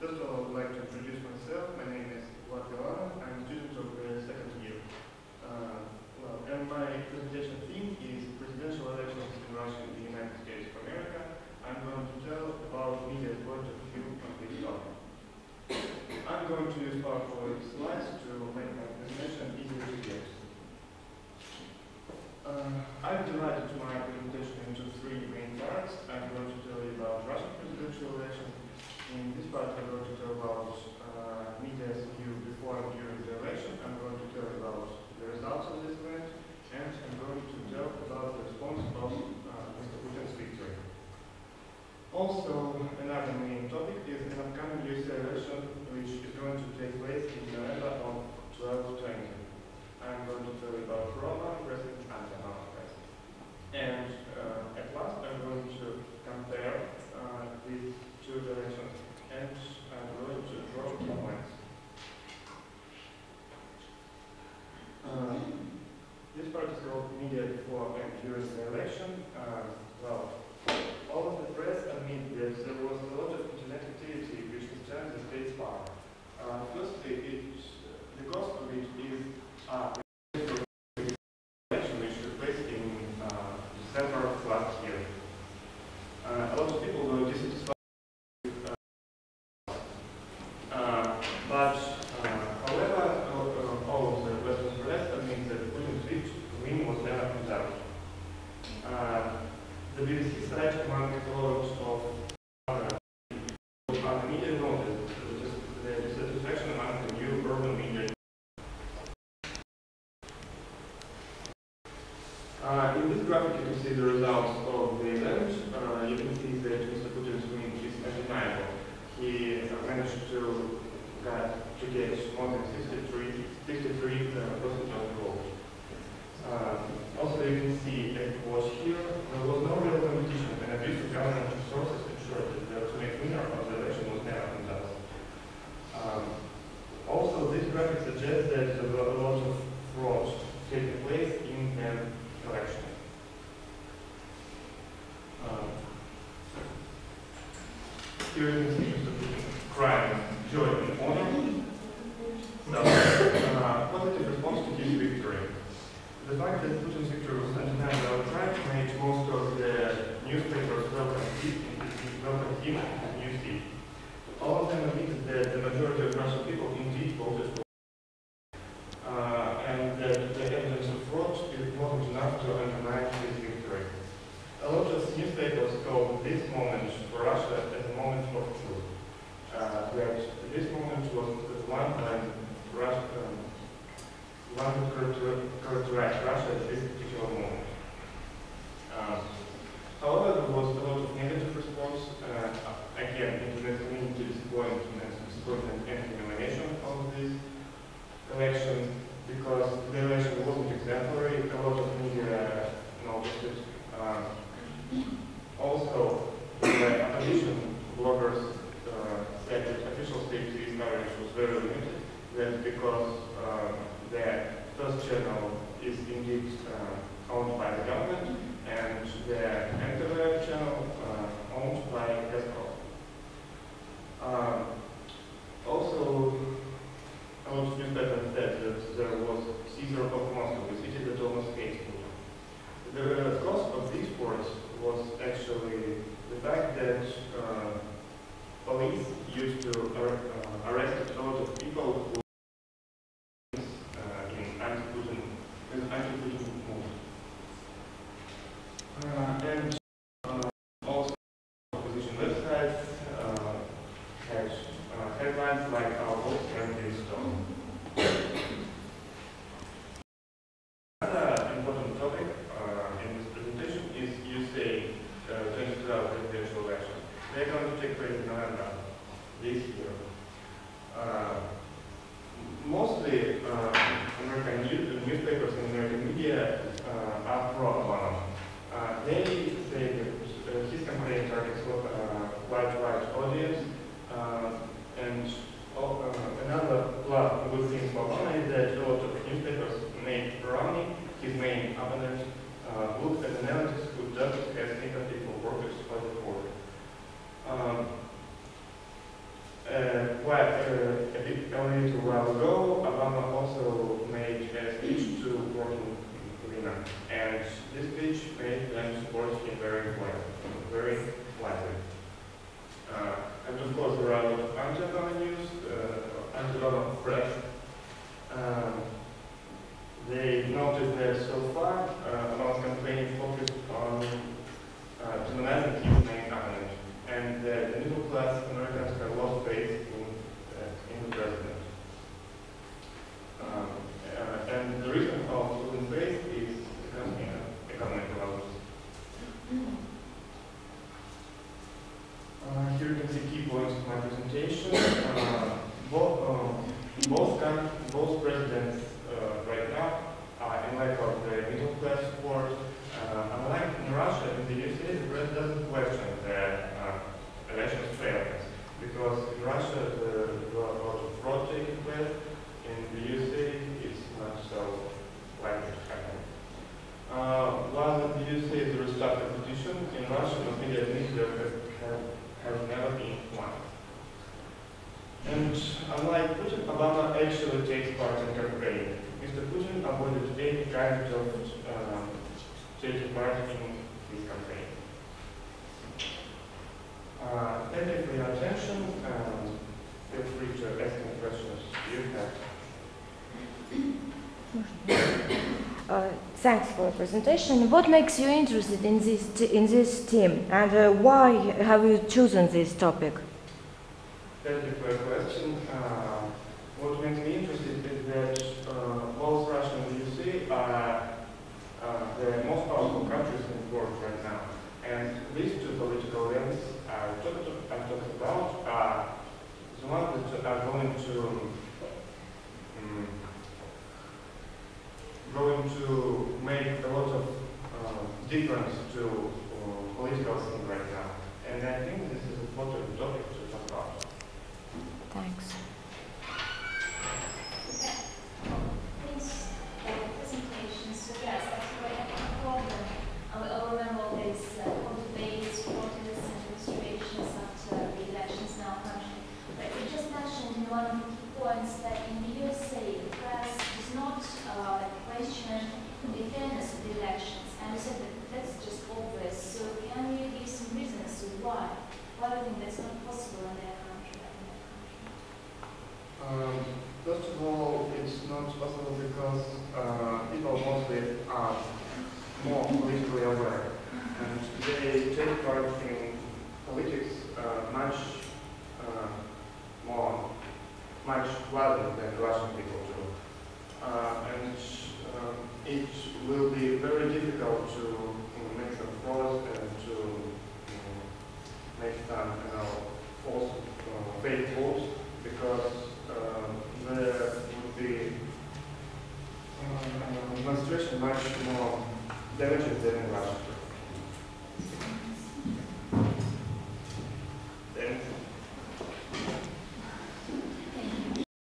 First of all, I would like to introduce myself. My name is Vlad Galanov. I'm a student of the second year. And my presentation theme is presidential elections in Russia and the United States of America. I'm going to tell about media's point of view on this topic. I'm going to use PowerPoint slides to make my presentation easier to get. I've divided my presentation into three main parts. I'm going to tell you about Russian presidential elections. In this part, I'm going to tell about media's view before and during the election. I'm going to tell about the results of this event, and I'm going to tell about the response of Mr. Putin's victory. Also, another main topic is an upcoming US election, which is going to take place in November of 1220. I'm going to tell you about Roma president and Obama president. And at last, I'm going to compare these two elections, and I'm going to draw key points. This part is called media before and during the election. All of the press admit that there was a lot of internet activity which concerns the state's power. Firstly, the cause of it is the election which took place in December of last year. A lot of people were dissatisfied. However, all of the Western press admit that Putin's win was never confirmed. The BBC site, among a lot of other media, noted the dissatisfaction among the new urban media. In this graphic, you can see the results of the event. You can see that Mr. Putin's win is undeniable. He managed to get more than 63% of the vote. Also, you can see as it was here, there was no real competition, and abuse of government resources ensured that the ultimate winner of the election was never contested. Also, this graphic suggests that there were a lot of fraud taking place in the election. Here you can see Mr. Putin crying joy and honor. Positive response to his victory. The fact that Putin's victory was undeniable outright made most of the newspapers welcome him in his new seat. All of them admitted that the majority of Russian people indeed voted for and that the evidence of fraud wasn't enough to undermine his victory. A lot of newspapers called this moment for Russia as a moment of truth. That this moment was the one when one would characterize Russia at this particular moment. However, there was a lot of negative response. Again, internet community disappointment and humiliation of this election, because the election wasn't exemplary. A lot of media noticed it. Also, the opposition bloggers said that official state TV coverage was very limited. That's because the first channel is indeed owned by the government, and the NTV channel owned by Gazprom. Also, a lot of newspapers said that there was Caesar of Moscow, the city that almost hates Putin. The cause of these forts was actually the fact that police used to arrest a lot of people who in anti-Putin movement. And also opposition websites had headlines like "Our votes can be stolen." Another important topic in this presentation is USA 2012 presidential election. They're going to take place in November this year. Mostly American newspapers and American media are pro-Obama. They say that his campaign targets quite wide audience, and another good thing for Obama is that a lot of newspapers made Romney, his main opponent, look at analysis who doesn't have sympathy for workers or the poor. of course, there are a lot of anti-Obama news, anti-Obama press. They noted that so far, Obama's campaign focused on demonizing his main opponent, and the middle class Americans have lost faith in the president. And the reason of losing faith is economic development. Here you can see key points of my presentation. Both presidents right now are in lack of the middle class support. Unlike in Russia, in the USA, the president doesn't question the election's fairness, because in Russia there are a lot of fraud taking place. In the USA, it's not so likely to happen. While in the USA there is tough competition, in Russia, the media has never been one. And unlike Putin, Obama actually takes part in campaign. Mr. Putin avoided any kind of taking part in his campaign. Thank you for your attention. Feel free to ask any questions you have. Thanks for the presentation. What makes you interested in this team, and why have you chosen this topic? Thank you for your question. What makes me interested is that both Russia and the USA are the most powerful countries in the world right now. And these two political events I'm talking about are the ones that are going to make a lot of difference to political scene right now. And I think this is an important topic to talk about. Thanks. Thanks for the presentation. So yes, that's quite a problem. I remember all these debates, protests and demonstrations after the elections in our country. But you just mentioned in one of the key points that in the USA, the press does not question the fairness of the elections. And you said that that's just obvious. So can you give some reasons why? Why do you think that's not possible in their country? First of all, it's not possible because people mostly are more politically aware, and they take part in politics much wilder than Russian people do. And it will be very difficult to make some fraud and to make some false fake votes, because there would be demonstration much more damaging than in Russia.